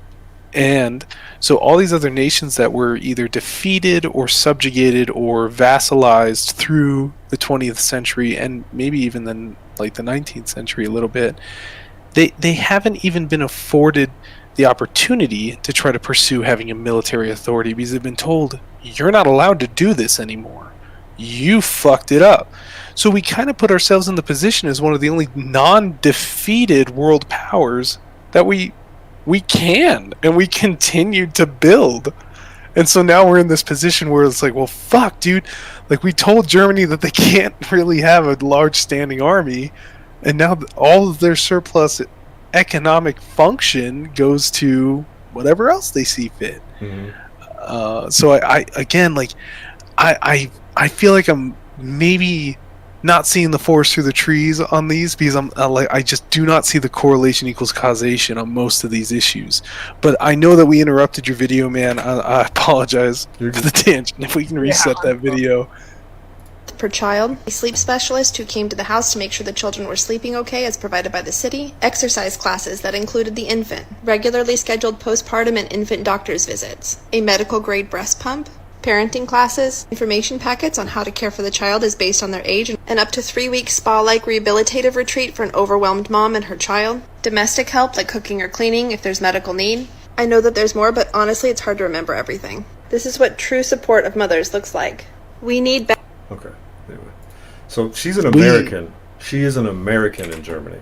And so all these other nations that were either defeated or subjugated or vassalized through the 20th century and maybe even then like the 19th century a little bit, they haven't even been afforded the opportunity to try to pursue having a military authority because they've been told, you're not allowed to do this anymore. You fucked it up. So we kind of put ourselves in the position as one of the only non-defeated world powers that we can, and we continue to build. And so now we're in this position where it's like, well, fuck, dude. Like, we told Germany that they can't really have a large standing army, and now all of their surplus economic function goes to whatever else they see fit.
Mm-hmm.
So I again, like, I feel like I'm maybe not seeing the forest through the trees on these because I just do not see the correlation equals causation on most of these issues. But I know that we interrupted your video, man. I apologize for the tangent. If we can reset that video.
Per child, a sleep specialist who came to the house to make sure the children were sleeping okay as provided by the city, exercise classes that included the infant, regularly scheduled postpartum and infant doctor's visits, a medical grade breast pump, parenting classes, information packets on how to care for the child is based on their age, an up to 3-week spa-like rehabilitative retreat for an overwhelmed mom and her child, domestic help like cooking or cleaning if there's medical need. I know that there's more, but honestly it's hard to remember everything. This is what true support of mothers looks like. We need
Okay. Anyway. So she's an American. She is an American in Germany.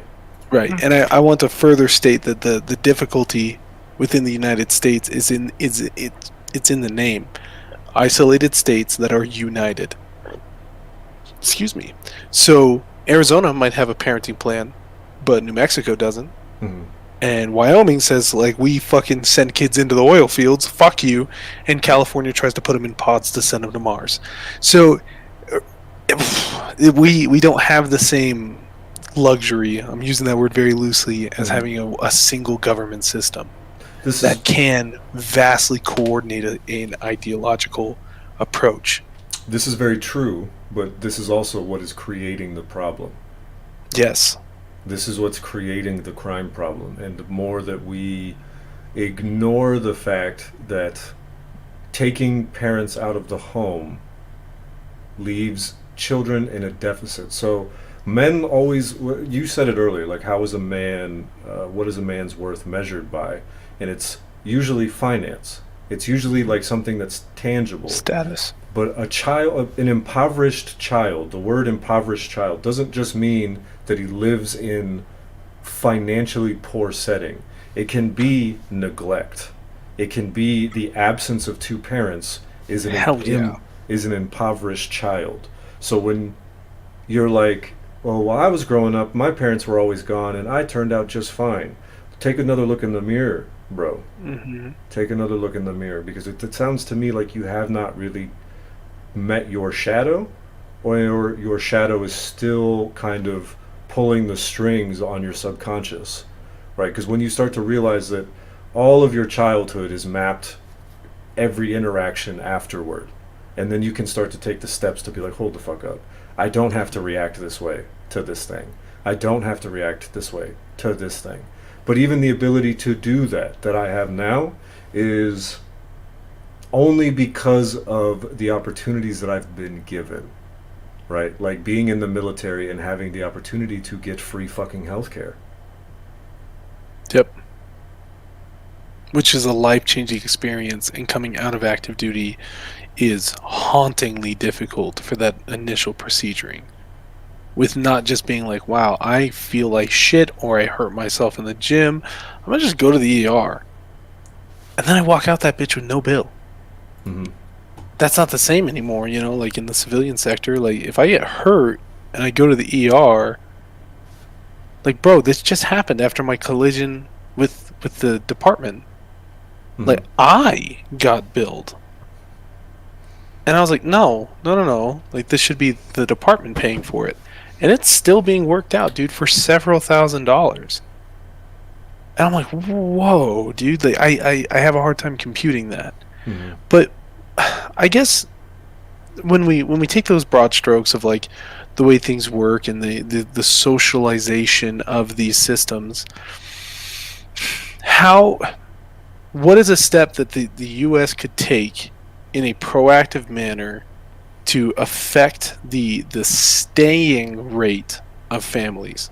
Right. And I want to further state that the difficulty within the United States it's in the name. Isolated states that are united. Excuse me. So Arizona might have a parenting plan, but New Mexico doesn't.
Mm-hmm.
And Wyoming says, like, we fucking send kids into the oil fields, fuck you. And California tries to put them in pods to send them to Mars. So we don't have the same luxury, I'm using that word very loosely, as having a single government system that can vastly coordinate an ideological approach.
This is very true, but this is also what is creating the problem.
Yes.
This is what's creating the crime problem. And the more that we ignore the fact that taking parents out of the home leaves children in a deficit. So men always, you said it earlier, like how is a man, what is a man's worth measured by? And it's usually finance. It's usually like something that's tangible.
Status.
But a child, an impoverished child, the word impoverished child doesn't just mean that he lives in financially poor setting. It can be neglect. It can be the absence of two parents is an impoverished child. So when you're like, well, while I was growing up, my parents were always gone and I turned out just fine. Take another look in the mirror. bro,
Mm-hmm.
take another look in the mirror, because it sounds to me like you have not really met your shadow, or your shadow is still kind of pulling the strings on your subconscious, right? Because when you start to realize that all of your childhood is mapped, every interaction afterward, and then you can start to take the steps to be like, hold the fuck up, I don't have to react this way to this thing, I don't have to react this way to this thing. But even the ability to do that I have now is only because of the opportunities that I've been given, right? Like being in the military and having the opportunity to get free fucking healthcare.
Yep. Which is a life-changing experience, and coming out of active duty is hauntingly difficult for that initial proceduring. With not just being like, wow, I feel like shit, or I hurt myself in the gym, I'm gonna just go to the ER. And then I walk out that bitch with no bill.
Mm-hmm.
That's not the same anymore, you know, like in the civilian sector. Like, if I get hurt and I go to the ER, like, bro, this just happened after my collision with the department.
Mm-hmm.
Like, I got billed. And I was like, no. Like, this should be the department paying for it. And it's still being worked out, dude, for several $1,000s. And I'm like, whoa, dude. Like, I have a hard time computing that.
Mm-hmm.
But I guess when we take those broad strokes of like the way things work and the socialization of these systems, what is a step that the US could take in a proactive manner to affect the staying rate of families?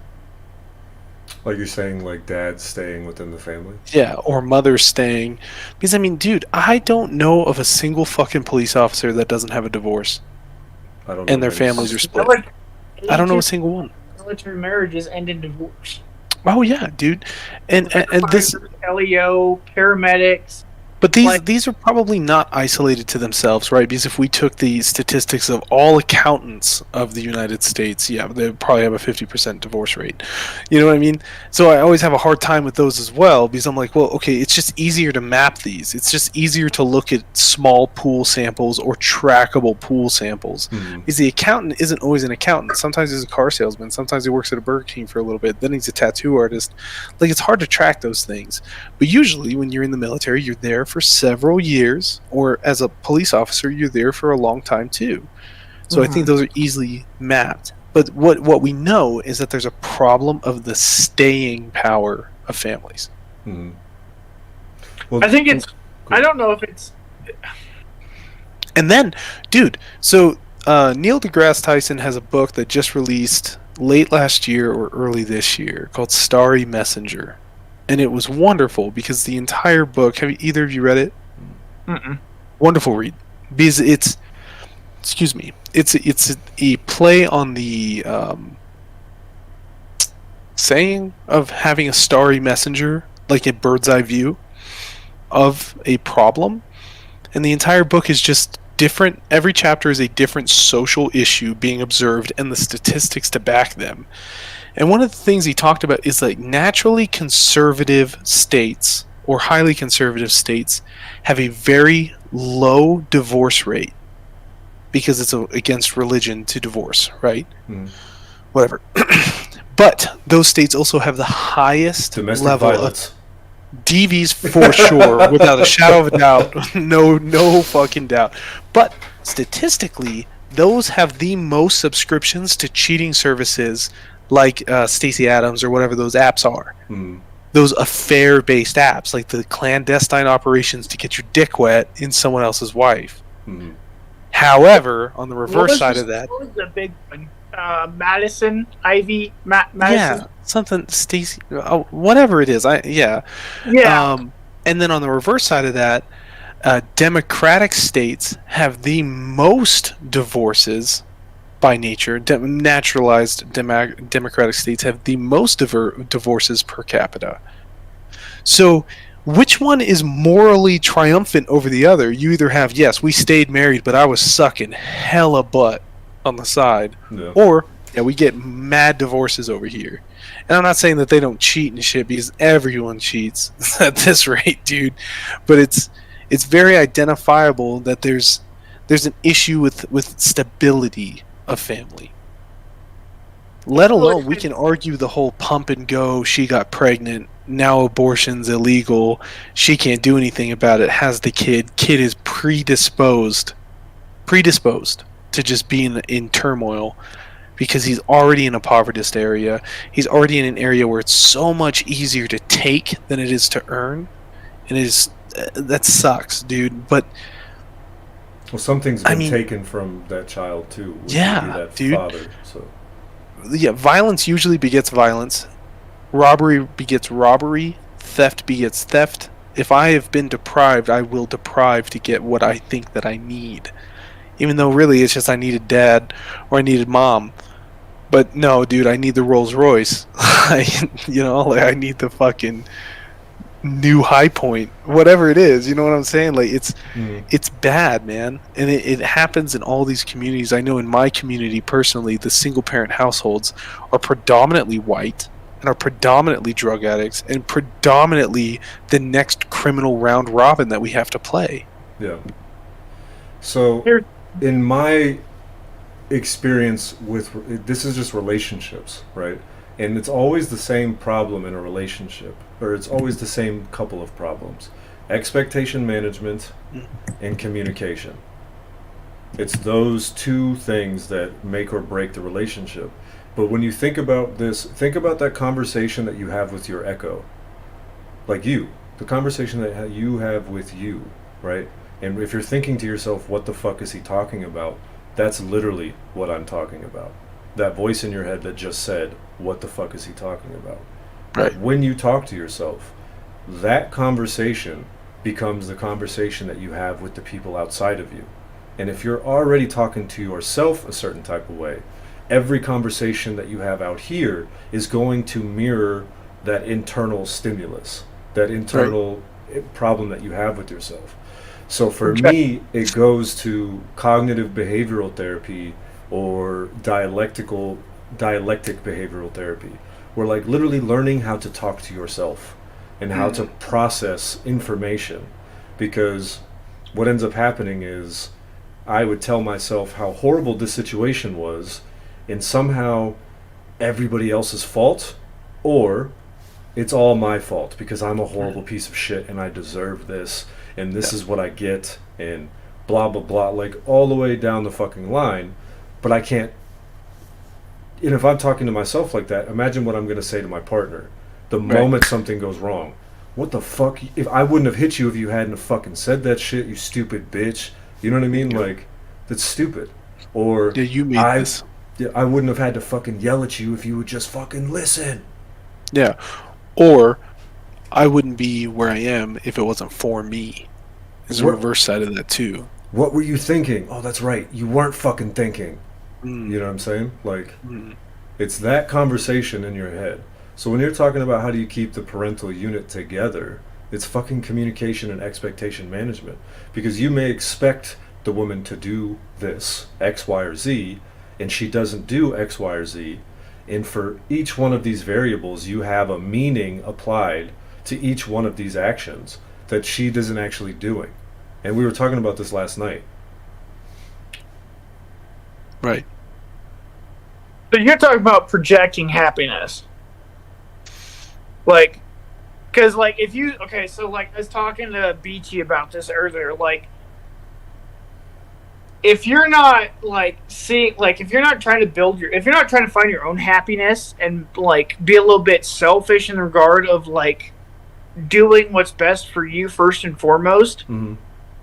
Like you're saying, like dads staying within the family?
Yeah, or mothers staying. Because, I mean, dude, I don't know of a single fucking police officer that doesn't have a divorce
I don't know.
and their families are split.
Like,
I don't know a single one.
military marriages end in divorce.
Oh yeah, dude. And this,
LEO, paramedics.
but these are probably not isolated to themselves, right? Because if we took the statistics of all accountants of the United States, yeah, they probably have a 50% divorce rate. You know what I mean? So I always have a hard time with those as well, because I'm like, well, okay, it's just easier to map these. It's just easier to look at small pool samples or trackable pool samples.
Mm-hmm.
Because the accountant isn't always an accountant. Sometimes he's a car salesman. Sometimes he works at a Burger King for a little bit. Then he's a tattoo artist. Like, it's hard to track those things. But usually when you're in the military, you're there for several years, or as a police officer, you're there for a long time too. So I think those are easily mapped. But what we know is that there's a problem of the staying power of families.
Mm-hmm. Well,
I think it's. I don't know if it's.
And then, dude, so Neil deGrasse Tyson has a book that just released late last year or early this year called Starry Messenger. And it was wonderful because the entire book, have either of you read it?
Mm-mm.
Wonderful read. Because it's a play on the saying of having a starry messenger, like a bird's eye view of a problem. And the entire book is just different. Every chapter is a different social issue being observed and the statistics to back them. And one of the things he talked about is like naturally conservative states or highly conservative states have a very low divorce rate because it's against religion to divorce, right?
Mm-hmm.
Whatever. But those states also have the highest
Domestic
level
violence.
of DVs for sure, without a shadow of a doubt. No fucking doubt. But statistically, those have the most subscriptions to cheating services like Stacey Adams or whatever those apps are.
Mm.
Those affair-based apps, like the clandestine operations to get your dick wet in someone else's wife.
Mm.
However, on the reverse side of that...
What was the big one? Madison, Ivy, Madison?
Yeah, something, Stacey... whatever it is. Yeah. And then on the reverse side of that, democratic states have the most divorces by nature. Naturalized democratic states have the most divorces per capita. So which one is morally triumphant over the other? You either have, yes, we stayed married, but I was sucking hella butt on the side,
Yeah.
or Yeah, we get mad divorces over here. And I'm not saying that they don't cheat and shit, because everyone cheats at this rate, dude. But it's very identifiable that there's an issue with stability of family. Let alone, we can argue the whole pump and go, she got pregnant, now abortion's illegal, she can't do anything about it, has the kid is predisposed to just being in turmoil, because he's already in a impoverished area. He's already in an area where it's so much easier to take than it is to earn. And it is, that sucks, dude. But
well, something's been taken from that child too.
Yeah,
that
dude.
Father, so.
Yeah, violence usually begets violence. Robbery begets robbery. Theft begets theft. If I have been deprived, I will deprive to get what I think that I need. Even though really it's just I needed dad or I needed mom. But no, dude, I need the Rolls Royce. I need the fucking new High Point, whatever it is. You know what I'm saying? Like it's bad, man, and it happens in all these communities. I know in my community personally, the single parent households are predominantly white and are predominantly drug addicts and predominantly the next criminal round robin that we have to play.
Yeah. So in my experience with this is just relationships, right? And it's always the same problem in a relationship, or it's always the same couple of problems: expectation management and communication. It's those two things that make or break the relationship. But when you think about this, think about that conversation that you have with your echo, like the conversation that you have with you, right? And if you're thinking to yourself, what the fuck is he talking about? That's literally what I'm talking about. That voice in your head that just said, what the fuck is he talking about?
Right.
When you talk to yourself, that conversation becomes the conversation that you have with the people outside of you. And if you're already talking to yourself a certain type of way, every conversation that you have out here is going to mirror that internal stimulus, that internal problem that you have with yourself. So for me, it goes to cognitive behavioral therapy or dialectic behavioral therapy. We're like literally learning how to talk to yourself and how to process information. Because what ends up happening is I would tell myself how horrible this situation was, and somehow everybody else's fault, or it's all my fault because I'm a horrible piece of shit and I deserve this, and this is what I get, and blah blah blah, like all the way down the fucking line. But I can't, and if I'm talking to myself like that, imagine what I'm going to say to my partner the moment something goes wrong. What the fuck? If I wouldn't have hit you if you hadn't have fucking said that shit, you stupid bitch. You know what I mean? Like, that's stupid. Or
you made this.
I wouldn't have had to fucking yell at you if you would just fucking listen.
Yeah. Or I wouldn't be where I am if it wasn't for me. There's a reverse side of that too.
What were you thinking? Oh, that's right. You weren't fucking thinking. You know what I'm saying? Like, it's that conversation in your head. So when you're talking about how do you keep the parental unit together, it's fucking communication and expectation management. Because you may expect the woman to do this, X, Y, or Z, and she doesn't do X, Y, or Z. And for each one of these variables, you have a meaning applied to each one of these actions that she isn't actually doing. And we were talking about this last night.
Right.
But you're talking about projecting happiness. Like, because, like, if you, okay, so, like, I was talking to BT about this earlier, like, if you're not, like, seeing, like, if you're not trying to if you're not trying to find your own happiness and, like, be a little bit selfish in regard of, like, doing what's best for you first and foremost,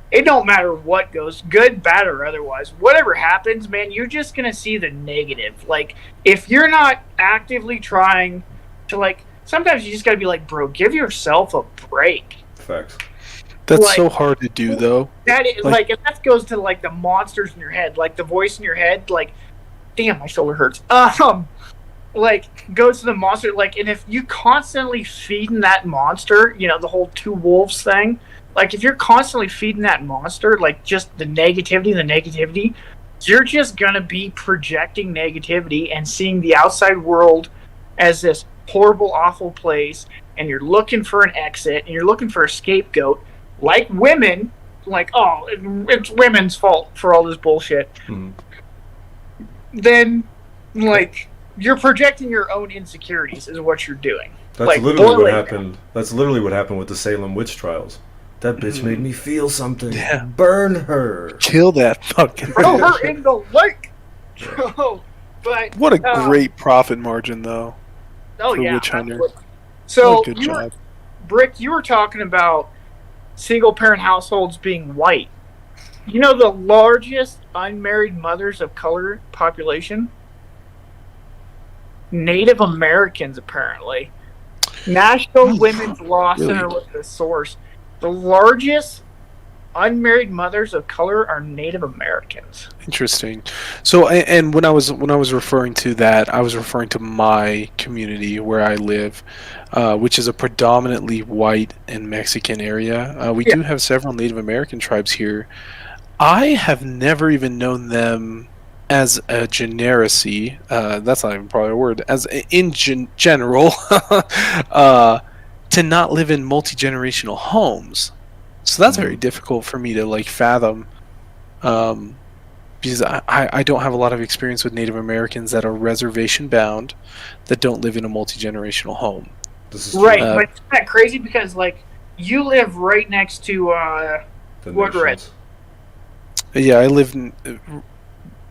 it don't matter what goes, good, bad, or otherwise. Whatever happens, man, you're just going to see the negative. Like, if you're not actively trying to, like, sometimes you just got to be like, bro, give yourself a break.
Facts.
That's
like,
so hard to do, though.
That is, like, and that goes to, like, the monsters in your head, like, the voice in your head, like, damn, my shoulder hurts. Like, goes to the monster, like, and if you constantly feeding that monster, you know, the whole two wolves thing, like, if you're constantly feeding that monster, like, just the negativity, you're just going to be projecting negativity and seeing the outside world as this horrible, awful place, and you're looking for an exit, and you're looking for a scapegoat, like women, like, oh, it's women's fault for all this bullshit.
Mm-hmm.
Then, like, you're projecting your own insecurities is what you're doing.
That's
like,
literally what happened. That's literally what happened with the Salem witch trials. That bitch made me feel something.
Yeah.
Burn her.
Kill that fucking
Throw
bitch.
her in the lake. But
What a great profit margin, though. For
yeah,
witch hunter.
So,
What a good job.
Brick, you were talking about single-parent households being white. You know the largest unmarried mothers of color population? Native Americans, apparently. National Women's Law Center was the source. The largest unmarried mothers of color are Native Americans.
Interesting. So, and when I was referring to that, I was referring to my community where I live, which is a predominantly white and Mexican area. We do have several Native American tribes here. I have never even known them as a generacy. That's not even probably a word. As in general, to not live in multi-generational homes. So that's very difficult for me to like fathom, because I don't have a lot of experience with Native Americans that are reservation bound, that don't live in a multi-generational home.
This is
right, but isn't that crazy? Because like you live right next to what red?
Yeah, I live in,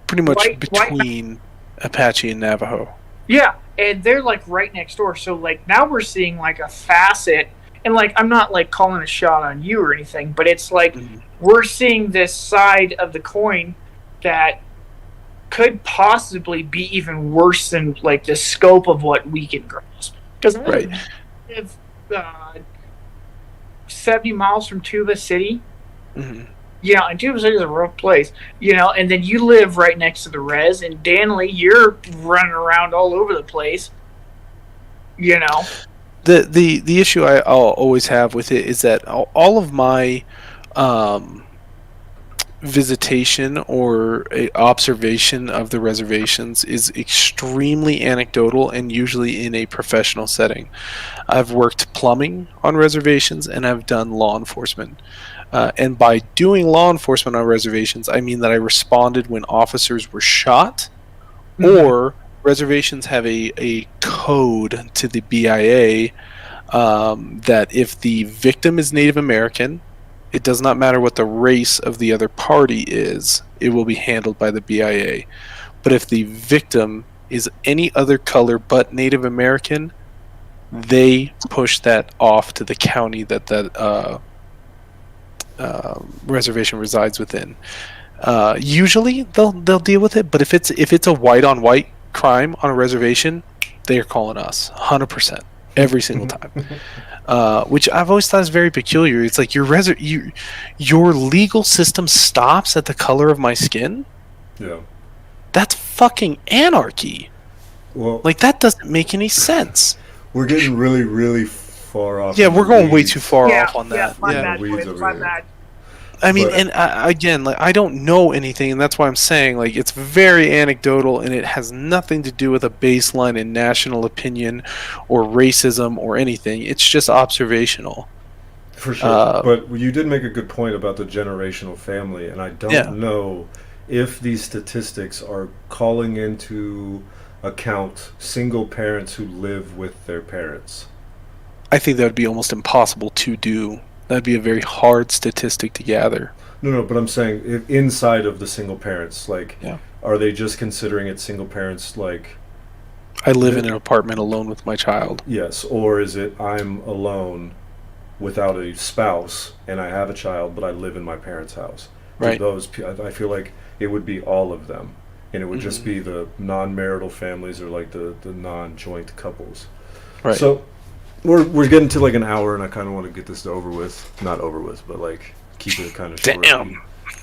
pretty much between Apache and Navajo.
Yeah, and they're like right next door. So like now we're seeing like a facet. And, like, I'm not, like, calling a shot on you or anything, but it's like we're seeing this side of the coin that could possibly be even worse than, like, the scope of what we can grasp. Because I live 70 miles from Tuba City. Mm-hmm. Yeah, and Tuba City is a rough place, you know, and then you live right next to the res, and Danley, you're running around all over the place, you know.
The issue I'll always have with it is that all of my visitation or observation of the reservations is extremely anecdotal and usually in a professional setting. I've worked plumbing on reservations and I've done law enforcement. And by doing law enforcement on reservations, I mean that I responded when officers were shot or reservations have a code to the BIA that if the victim is Native American, it does not matter what the race of the other party is, it will be handled by the BIA. But if the victim is any other color but Native American, they push that off to the county that reservation resides within. Usually they'll deal with it, but if it's a white on white crime on a reservation, they are calling us 100% every single time, which I've always thought is very peculiar. It's like your legal system stops at the color of my skin.
Yeah,
that's fucking anarchy.
Well,
like that doesn't make any sense.
We're getting really, really far off.
Yeah, we're going way too far off on that.
My bad.
I mean, and again, like I don't know anything, and that's why I'm saying like it's very anecdotal, and it has nothing to do with a baseline in national opinion or racism or anything. It's just observational.
For sure. But you did make a good point about the generational family, and I don't know if these statistics are calling into account single parents who live with their parents.
I think that would be almost impossible to do. That'd be a very hard statistic to gather.
No, but I'm saying inside of the single parents, like, are they just considering it single parents, like...
I live in an apartment alone with my child.
Yes, or is it I'm alone without a spouse, and I have a child, but I live in my parents' house?
Right.
Those, I feel like it would be all of them, and it would just be the non-marital families or, like, the non-joint couples.
Right.
So... We're getting to like an hour, and I kind of want to get this over with. Not over with, but like keep it kind of short.
Damn.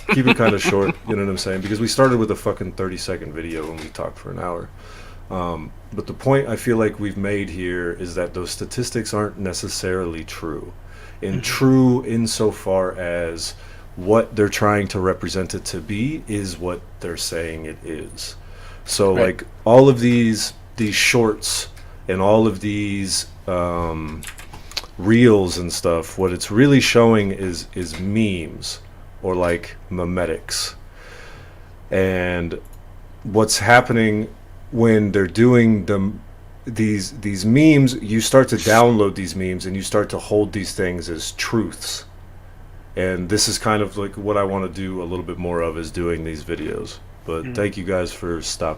Keep it kind of short. You know what I'm saying? Because we started with a fucking 30-second video and we talked for an hour. But the point I feel like we've made here is that those statistics aren't necessarily true. True insofar as what they're trying to represent it to be is what they're saying it is. So
Right.
like all of these shorts and all of these reels and stuff, what it's really showing is memes or like memetics. And what's happening when they're doing these memes, you start to download these memes and you start to hold these things as truths. And this is kind of like what I want to do a little bit more of, is doing these videos. But thank you guys for stopping.